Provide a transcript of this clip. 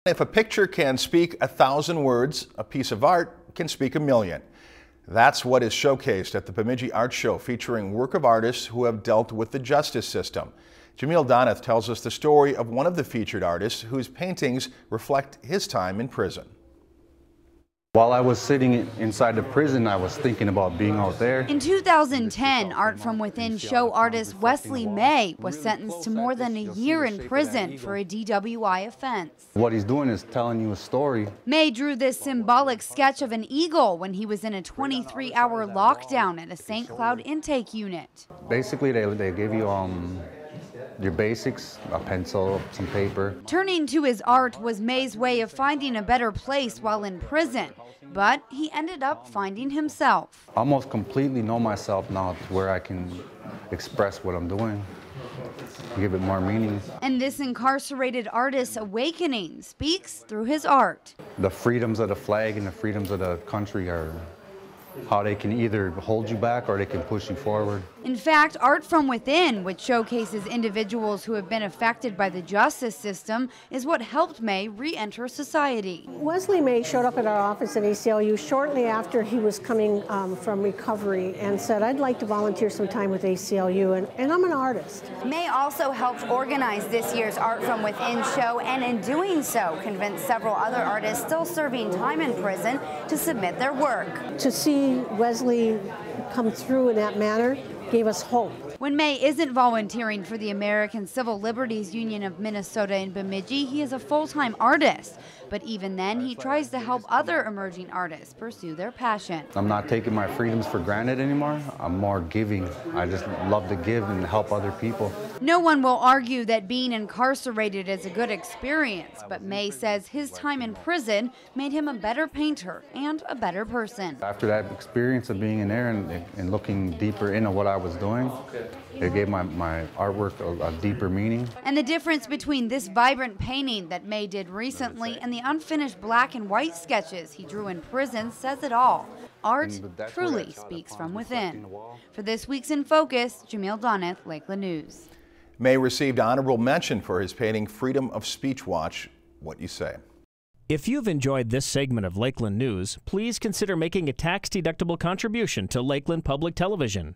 If a picture can speak 1,000 words, a piece of art can speak 1,000,000. That's what is showcased at the Bemidji Art Show, featuring work of artists who have dealt with the justice system. Jamil Doneth tells us the story of one of the featured artists whose paintings reflect his time in prison. While I was sitting inside the prison, I was thinking about being out there. In 2010, Art from Within show artist Wesley May was sentenced to more than a year in prison for a DWI offense. What he's doing is telling you a story. May drew this symbolic sketch of an eagle when he was in a 23-hour lockdown at a St. Cloud intake unit. Basically, they give you your basics, a pencil, some paper. Turning to his art was May's way of finding a better place while in prison, but he ended up finding himself. I almost completely know myself now to where I can express what I'm doing, give it more meaning. And this incarcerated artist's awakening speaks through his art. The freedoms of the flag and the freedoms of the country are how they can either hold you back or they can push you forward. In fact, Art from Within, which showcases individuals who have been affected by the justice system, is what helped May re-enter society. Wesley May showed up at our office at ACLU shortly after he was coming from recovery and said, "I'd like to volunteer some time with ACLU, and I'm an artist." May also helped organize this year's Art from Within show, and in doing so, convinced several other artists still serving time in prison to submit their work. To see Wesley come through in that manner gave us hope. When May isn't volunteering for the American Civil Liberties Union of Minnesota in Bemidji, he is a full-time artist. But even then, he tries to help other emerging artists pursue their passion. I'm not taking my freedoms for granted anymore. I'm more giving. I just love to give and help other people. No one will argue that being incarcerated is a good experience, but May says his time in prison made him a better painter and a better person. After that experience of being in there and looking deeper into what I was doing, it gave my artwork a deeper meaning. And the difference between this vibrant painting that May did recently and the unfinished black and white sketches he drew in prison says it all. Art truly speaks from within. For this week's In Focus, Jamil Doneth, Lakeland News. May received honorable mention for his painting Freedom of Speech. Watch what you say. If you've enjoyed this segment of Lakeland News, please consider making a tax-deductible contribution to Lakeland Public Television.